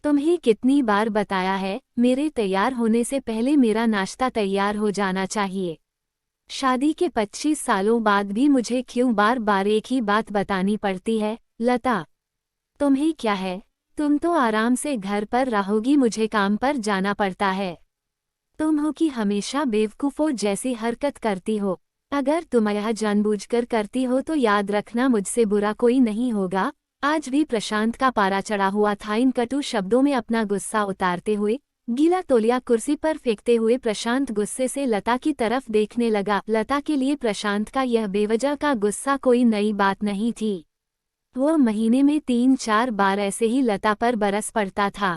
तुम्हें कितनी बार बताया है, मेरे तैयार होने से पहले मेरा नाश्ता तैयार हो जाना चाहिए। शादी के 25 सालों बाद भी मुझे क्यों बार बार एक ही बात बतानी पड़ती है? लता, तुम्हें क्या है? तुम तो आराम से घर पर रहोगी, मुझे काम पर जाना पड़ता है। तुम हो कि हमेशा बेवकूफ़ों जैसी हरकत करती हो। अगर तुम यह जानबूझकर करती हो तो याद रखना मुझसे बुरा कोई नहीं होगा। आज भी प्रशांत का पारा चढ़ा हुआ था। इन कटु शब्दों में अपना गुस्सा उतारते हुए, गीला तौलिया कुर्सी पर फेंकते हुए प्रशांत गुस्से से लता की तरफ देखने लगा। लता के लिए प्रशांत का यह बेवजह का गुस्सा कोई नई बात नहीं थी। वो महीने में 3-4 बार ऐसे ही लता पर बरस पड़ता था।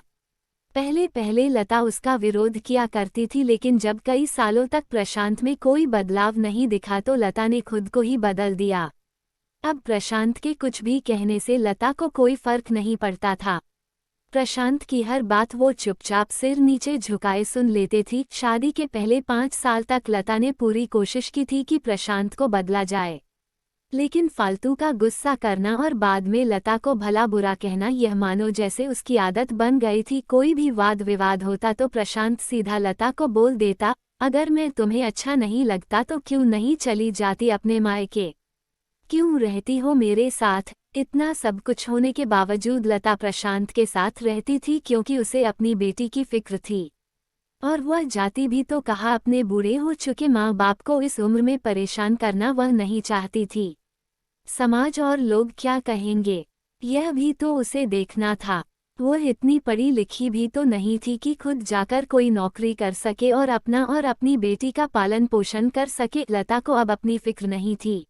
पहले पहले लता उसका विरोध किया करती थी, लेकिन जब कई सालों तक प्रशांत में कोई बदलाव नहीं दिखा तो लता ने खुद को ही बदल दिया। अब प्रशांत के कुछ भी कहने से लता को कोई फर्क नहीं पड़ता था। प्रशांत की हर बात वो चुपचाप सिर नीचे झुकाए सुन लेते थी। शादी के पहले 5 साल तक लता ने पूरी कोशिश की थी कि प्रशांत को बदला जाए, लेकिन फालतू का गुस्सा करना और बाद में लता को भला बुरा कहना, यह मानो जैसे उसकी आदत बन गई थी। कोई भी वाद विवाद होता तो प्रशांत सीधा लता को बोल देता, अगर मैं तुम्हें अच्छा नहीं लगता तो क्यों नहीं चली जाती अपने मायके? क्यों रहती हो मेरे साथ? इतना सब कुछ होने के बावजूद लता प्रशांत के साथ रहती थी क्योंकि उसे अपनी बेटी की फिक्र थी। और वह जाती भी तो कहा, अपने बूढ़े हो चुके माँ बाप को इस उम्र में परेशान करना वह नहीं चाहती थी। समाज और लोग क्या कहेंगे, यह भी तो उसे देखना था। वह इतनी पढ़ी लिखी भी तो नहीं थी कि खुद जाकर कोई नौकरी कर सके और अपना और अपनी बेटी का पालन पोषण कर सके। लता को अब अपनी फिक्र नहीं थी।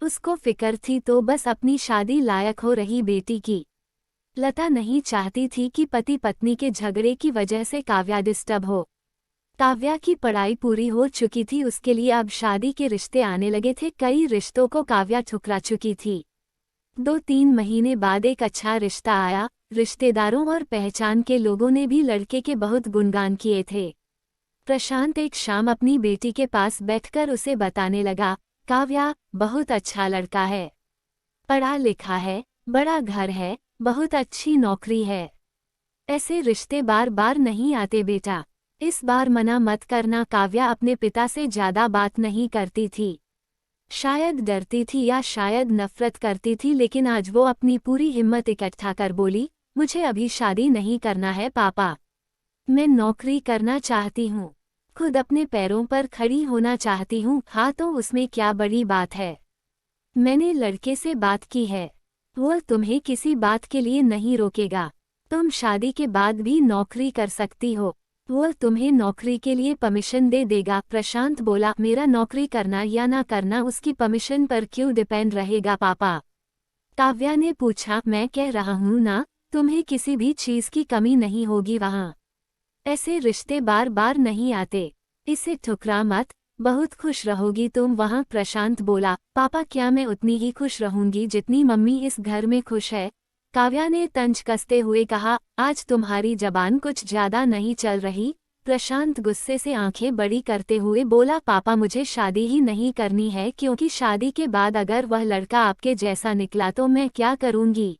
उसको फिक्र थी तो बस अपनी शादी लायक हो रही बेटी की। लता नहीं चाहती थी कि पति पत्नी के झगड़े की वजह से काव्या डिस्टर्ब हो। काव्या की पढ़ाई पूरी हो चुकी थी, उसके लिए अब शादी के रिश्ते आने लगे थे। कई रिश्तों को काव्या ठुकरा चुकी थी। 2-3 महीने बाद एक अच्छा रिश्ता आया। रिश्तेदारों और पहचान के लोगों ने भी लड़के के बहुत गुणगान किए थे। प्रशांत एक शाम अपनी बेटी के पास बैठकर उसे बताने लगा, काव्या, बहुत अच्छा लड़का है, पढ़ा लिखा है, बड़ा घर है, बहुत अच्छी नौकरी है। ऐसे रिश्ते बार बार नहीं आते बेटा, इस बार मना मत करना। काव्या अपने पिता से ज्यादा बात नहीं करती थी। शायद डरती थी या शायद नफरत करती थी, लेकिन आज वो अपनी पूरी हिम्मत इकट्ठा कर बोली, मुझे अभी शादी नहीं करना है पापा। मैं नौकरी करना चाहती हूँ, खुद अपने पैरों पर खड़ी होना चाहती हूँ। हाँ तो उसमें क्या बड़ी बात है? मैंने लड़के से बात की है, वो तुम्हें किसी बात के लिए नहीं रोकेगा। तुम शादी के बाद भी नौकरी कर सकती हो, वो तुम्हें नौकरी के लिए परमिशन दे देगा। प्रशांत बोला, मेरा नौकरी करना या ना करना उसकी परमिशन पर क्यों डिपेंड रहेगा पापा? काव्या ने पूछा, मैं कह रहा हूँ ना, तुम्हें किसी भी चीज की कमी नहीं होगी वहाँ। ऐसे रिश्ते बार बार नहीं आते, इसे ठुकरा मत, बहुत खुश रहोगी तुम वहाँ। प्रशांत बोला, पापा क्या मैं उतनी ही खुश रहूंगी जितनी मम्मी इस घर में खुश है? काव्या ने तंज कसते हुए कहा, आज तुम्हारी जबान कुछ ज्यादा नहीं चल रही। प्रशांत गुस्से से आंखें बड़ी करते हुए बोला, पापा मुझे शादी ही नहीं करनी है, क्योंकि शादी के बाद अगर वह लड़का आपके जैसा निकला तो मैं क्या करूंगी?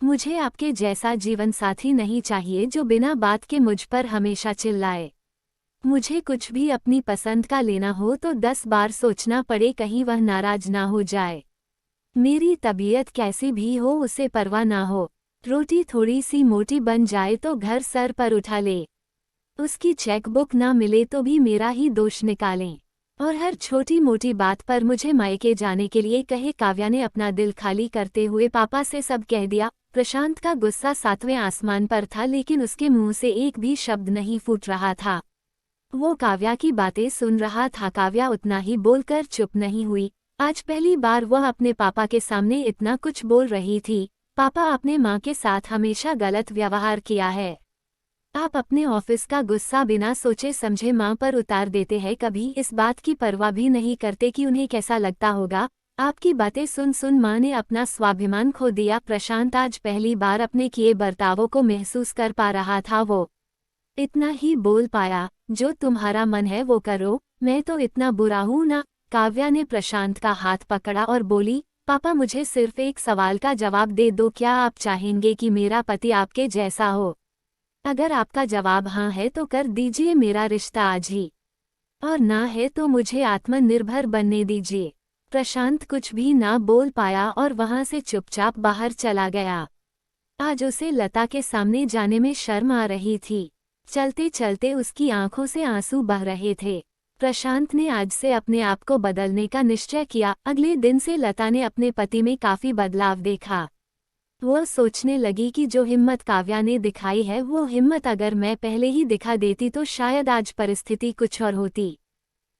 मुझे आपके जैसा जीवन साथी नहीं चाहिए जो बिना बात के मुझ पर हमेशा चिल्लाए। मुझे कुछ भी अपनी पसंद का लेना हो तो 10 बार सोचना पड़े, कहीं वह नाराज ना हो जाए। मेरी तबीयत कैसी भी हो उसे परवाह ना हो। रोटी थोड़ी सी मोटी बन जाए तो घर सर पर उठा ले। उसकी चेकबुक ना मिले तो भी मेरा ही दोष निकालें, और हर छोटी मोटी बात पर मुझे मायके जाने के लिए कहे। काव्या ने अपना दिल खाली करते हुए पापा से सब कह दिया। प्रशांत का गुस्सा 7वें आसमान पर था, लेकिन उसके मुंह से एक भी शब्द नहीं फूट रहा था। वो काव्या की बातें सुन रहा था। काव्या उतना ही बोलकर चुप नहीं हुई। आज पहली बार वह अपने पापा के सामने इतना कुछ बोल रही थी। पापा, आपने माँ के साथ हमेशा गलत व्यवहार किया है। आप अपने ऑफिस का गुस्सा बिना सोचे समझे माँ पर उतार देते हैं, कभी इस बात की परवाह भी नहीं करते कि उन्हें कैसा लगता होगा। आपकी बातें सुन सुन माँ ने अपना स्वाभिमान खो दिया। प्रशांत आज पहली बार अपने किए बर्तावों को महसूस कर पा रहा था। वो इतना ही बोल पाया, जो तुम्हारा मन है वो करो, मैं तो इतना बुरा हूँ ना? काव्या ने प्रशांत का हाथ पकड़ा और बोली, पापा मुझे सिर्फ एक सवाल का जवाब दे दो, क्या आप चाहेंगे कि मेरा पति आपके जैसा हो? अगर आपका जवाब हाँ है तो कर दीजिए मेरा रिश्ता आज ही, और ना है तो मुझे आत्मनिर्भर बनने दीजिए। प्रशांत कुछ भी ना बोल पाया और वहां से चुपचाप बाहर चला गया। आज उसे लता के सामने जाने में शर्म आ रही थी। चलते चलते उसकी आंखों से आंसू बह रहे थे। प्रशांत ने आज से अपने आप को बदलने का निश्चय किया। अगले दिन से लता ने अपने पति में काफी बदलाव देखा। वह सोचने लगी कि जो हिम्मत काव्या ने दिखाई है वो हिम्मत अगर मैं पहले ही दिखा देती तो शायद आज परिस्थिति कुछ और होती।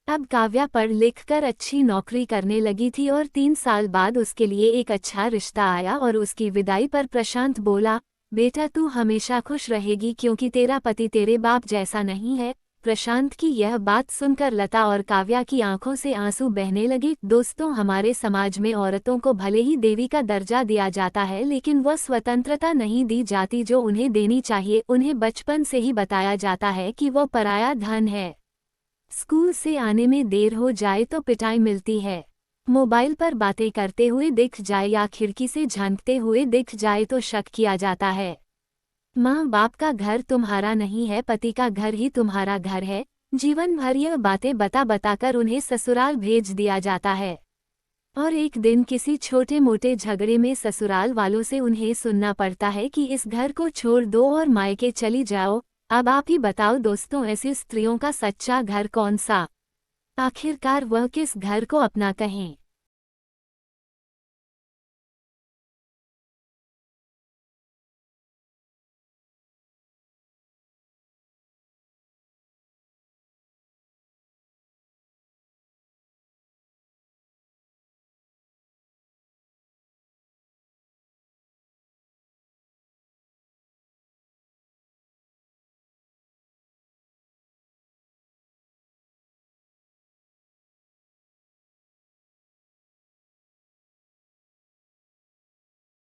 अब काव्या पढ़ लिख कर अच्छी नौकरी करने लगी थी और 3 साल बाद उसके लिए एक अच्छा रिश्ता आया और उसकी विदाई पर प्रशांत बोला, बेटा तू हमेशा खुश रहेगी क्योंकि तेरा पति तेरे बाप जैसा नहीं है। प्रशांत की यह बात सुनकर लता और काव्या की आंखों से आंसू बहने लगे। दोस्तों, हमारे समाज में औरतों को भले ही देवी का दर्जा दिया जाता है लेकिन वह स्वतंत्रता नहीं दी जाती जो उन्हें देनी चाहिए। उन्हें बचपन से ही बताया जाता है कि वह पराया धन है। स्कूल से आने में देर हो जाए तो पिटाई मिलती है। मोबाइल पर बातें करते हुए दिख जाए या खिड़की से झांकते हुए दिख जाए तो शक किया जाता है। माँ बाप का घर तुम्हारा नहीं है, पति का घर ही तुम्हारा घर है। जीवन भर यह बातें बता बताकर उन्हें ससुराल भेज दिया जाता है और एक दिन किसी छोटे मोटे झगड़े में ससुराल वालों से उन्हें सुनना पड़ता है कि इस घर को छोड़ दो और मायके चली जाओ। अब आप ही बताओ दोस्तों, ऐसी स्त्रियों का सच्चा घर कौन सा? आखिरकार वह किस घर को अपना कहें?